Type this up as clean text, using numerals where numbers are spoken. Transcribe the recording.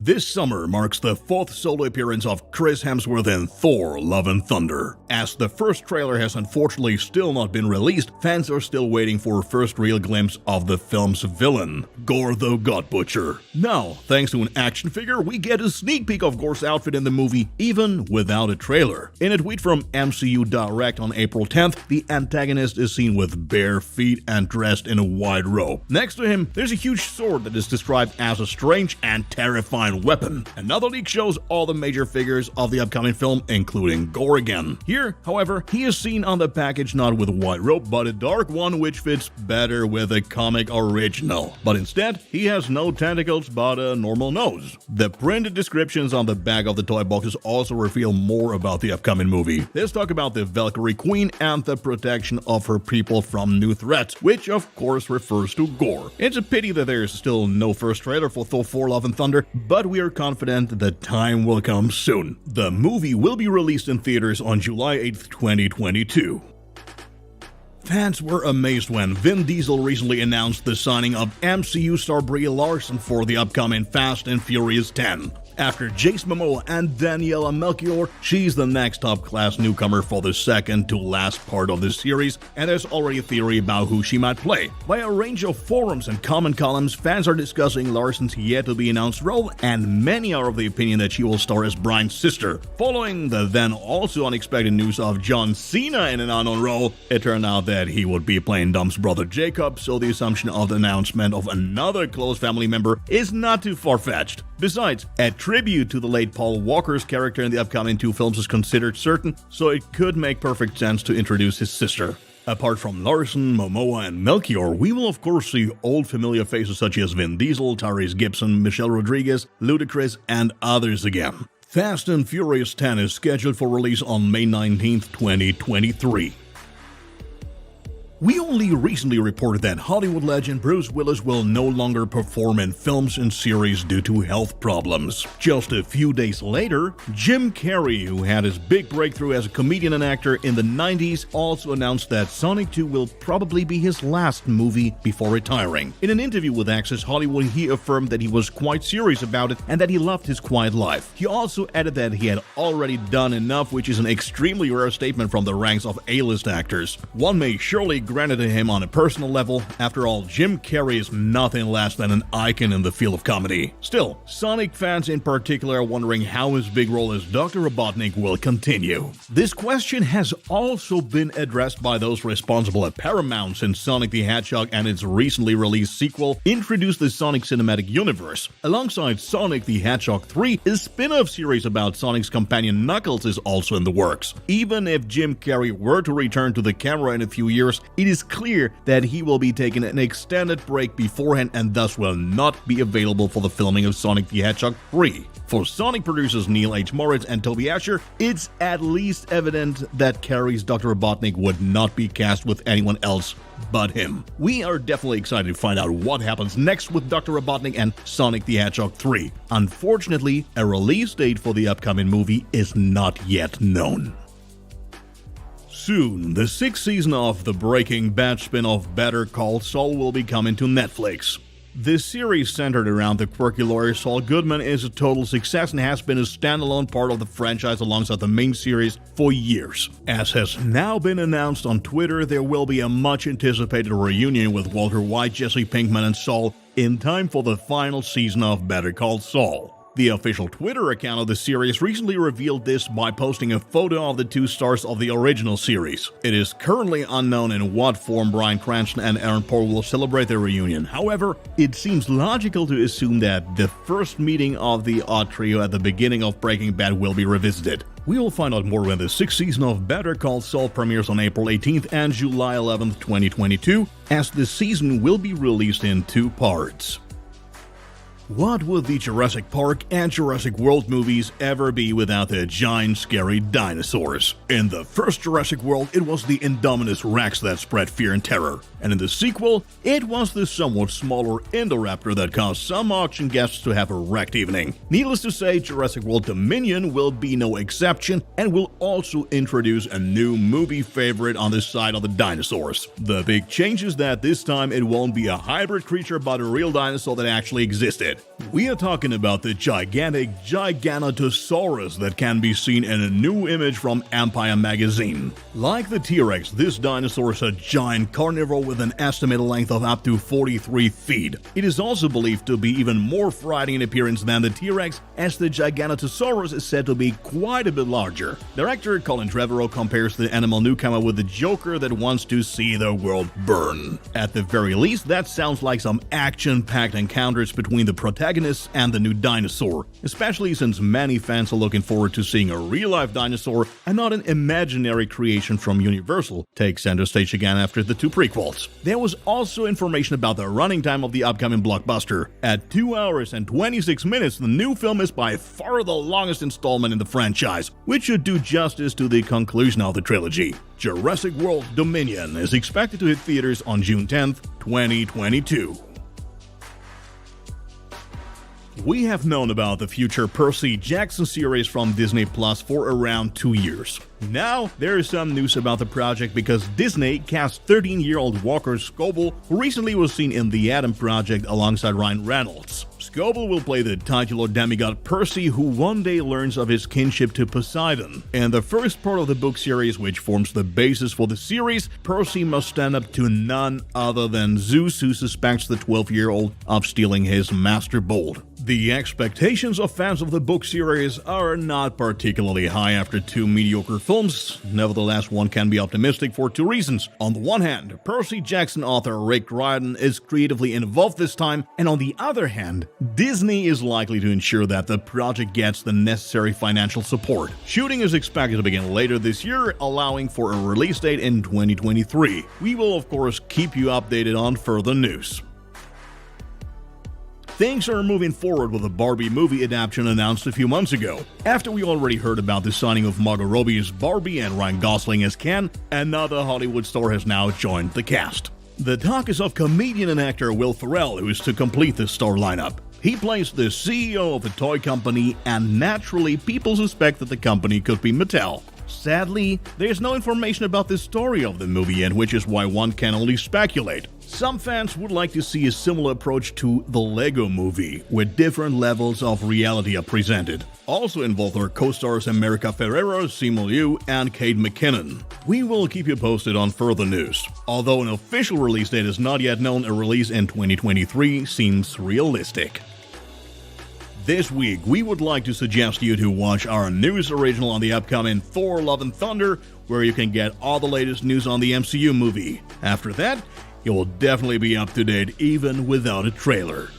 This summer marks the fourth solo appearance of Chris Hemsworth in Thor: Love and Thunder. As the first trailer has unfortunately still not been released, fans are still waiting for a first real glimpse of the film's villain, Gorr the God Butcher. Now, thanks to an action figure, we get a sneak peek of Gorr's outfit in the movie, even without a trailer. In a tweet from MCU Direct on April 10th, the antagonist is seen with bare feet and dressed in a wide robe. Next to him, there's a huge sword that is described as a strange and terrifying weapon. Another leak shows all the major figures of the upcoming film, including Gorr again. Here, however, he is seen on the package not with a white robe, but a dark one which fits better with the comic original. But instead, he has no tentacles but a normal nose. The printed descriptions on the back of the toy boxes also reveal more about the upcoming movie. Let's talk about the Valkyrie Queen and the protection of her people from new threats, which of course refers to Gorr. It's a pity that there's still no first trailer for Thor: Love and Thunder, but we are confident the time will come soon. The movie will be released in theaters on July 8th, 2022. Fans were amazed when Vin Diesel recently announced the signing of MCU star Brie Larson for the upcoming Fast and Furious 10. After Momoa and Daniela Melchior, she's the next top-class newcomer for the second to last part of the series, and there's already a theory about who she might play. By a range of forums and comment columns, fans are discussing Larson's yet-to-be-announced role, and many are of the opinion that she will star as Brian's sister. Following the then also unexpected news of John Cena in an unknown role, it turned out that he would be playing Dom's brother Jacob, so the assumption of the announcement of another close family member is not too far-fetched. Besides, a tribute to the late Paul Walker's character in the upcoming two films is considered certain, so it could make perfect sense to introduce his sister. Apart from Larson, Momoa, and Melchior, we will of course see old familiar faces such as Vin Diesel, Tyrese Gibson, Michelle Rodriguez, Ludacris, and others again. Fast and Furious 10 is scheduled for release on May 19th, 2023. We only recently reported that Hollywood legend Bruce Willis will no longer perform in films and series due to health problems. Just a few days later, Jim Carrey, who had his big breakthrough as a comedian and actor in the 90s, also announced that Sonic 2 will probably be his last movie before retiring. In an interview with Access Hollywood, he affirmed that he was quite serious about it and that he loved his quiet life. He also added that he had already done enough, which is an extremely rare statement from the ranks of A-list actors. One may surely granted to him on a personal level. After all, Jim Carrey is nothing less than an icon in the field of comedy. Still, Sonic fans in particular are wondering how his big role as Dr. Robotnik will continue. This question has also been addressed by those responsible at Paramount, since Sonic the Hedgehog and its recently released sequel introduced the Sonic Cinematic Universe. Alongside Sonic the Hedgehog 3, a spin-off series about Sonic's companion Knuckles is also in the works. Even if Jim Carrey were to return to the camera in a few years, it is clear that he will be taking an extended break beforehand and thus will not be available for the filming of Sonic the Hedgehog 3. For Sonic producers Neil H. Moritz and Toby Asher, it's at least evident that Carrey's Dr. Robotnik would not be cast with anyone else but him. We are definitely excited to find out what happens next with Dr. Robotnik and Sonic the Hedgehog 3. Unfortunately, a release date for the upcoming movie is not yet known. Soon, the 6th season of the Breaking Bad spin-off Better Call Saul will be coming to Netflix. This series, centered around the quirky lawyer Saul Goodman, is a total success and has been a standalone part of the franchise alongside the main series for years. As has now been announced on Twitter, there will be a much-anticipated reunion with Walter White, Jesse Pinkman, and Saul in time for the final season of Better Call Saul. The official Twitter account of the series recently revealed this by posting a photo of the two stars of the original series. It is currently unknown in what form Bryan Cranston and Aaron Paul will celebrate their reunion. However, it seems logical to assume that the first meeting of the odd trio at the beginning of Breaking Bad will be revisited. We will find out more when the 6th season of Better Call Saul premieres on April 18th and July 11th, 2022, as the season will be released in two parts. What would the Jurassic Park and Jurassic World movies ever be without the giant, scary dinosaurs? In the first Jurassic World, it was the Indominus Rex that spread fear and terror. And in the sequel, it was the somewhat smaller Indoraptor that caused some auction guests to have a wrecked evening. Needless to say, Jurassic World Dominion will be no exception and will also introduce a new movie favorite on the side of the dinosaurs. The big change is that this time it won't be a hybrid creature but a real dinosaur that actually existed. We are talking about the gigantic Giganotosaurus that can be seen in a new image from Empire magazine. Like the T-Rex, this dinosaur is a giant carnivore with an estimated length of up to 43 feet. It is also believed to be even more frightening in appearance than the T-Rex, as the Giganotosaurus is said to be quite a bit larger. Director Colin Trevorrow compares the animal newcomer with the Joker that wants to see the world burn. At the very least, that sounds like some action-packed encounters between the protagonists and the new dinosaur, especially since many fans are looking forward to seeing a real-life dinosaur and not an imaginary creation from Universal take center stage again after the two prequels. There was also information about the running time of the upcoming blockbuster. At 2 hours and 26 minutes, the new film is by far the longest installment in the franchise, which should do justice to the conclusion of the trilogy. Jurassic World Dominion is expected to hit theaters on June 10th, 2022. We have known about the future Percy Jackson series from Disney Plus for around 2 years. Now, there is some news about the project because Disney cast 13-year-old Walker Scobell, who recently was seen in The Adam Project alongside Ryan Reynolds. Scobell will play the titular demigod Percy, who one day learns of his kinship to Poseidon. In the first part of the book series, which forms the basis for the series, Percy must stand up to none other than Zeus, who suspects the 12-year-old of stealing his master bolt. The expectations of fans of the book series are not particularly high after 2 mediocre films. Nevertheless, one can be optimistic for 2 reasons. On the one hand, Percy Jackson author Rick Riordan is creatively involved this time, and on the other hand, Disney is likely to ensure that the project gets the necessary financial support. Shooting is expected to begin later this year, allowing for a release date in 2023. We will, of course, keep you updated on further news. Things are moving forward with the Barbie movie adaptation announced a few months ago. After we already heard about the signing of Margot Robbie as Barbie and Ryan Gosling as Ken, another Hollywood star has now joined the cast. The talk is of comedian and actor Will Ferrell, who is to complete the star lineup. He plays the CEO of a toy company, and naturally people suspect that the company could be Mattel. Sadly, there's no information about the story of the movie yet, which is why one can only speculate. Some fans would like to see a similar approach to the Lego Movie, where different levels of reality are presented. Also involved are co-stars America Ferrera, Simu Liu, and Kate McKinnon. We will keep you posted on further news. Although an official release date is not yet known, a release in 2023 seems realistic. This week, we would like to suggest you to watch our news original on the upcoming Thor: Love and Thunder, where you can get all the latest news on the MCU movie. After that, you will definitely be up to date even without a trailer.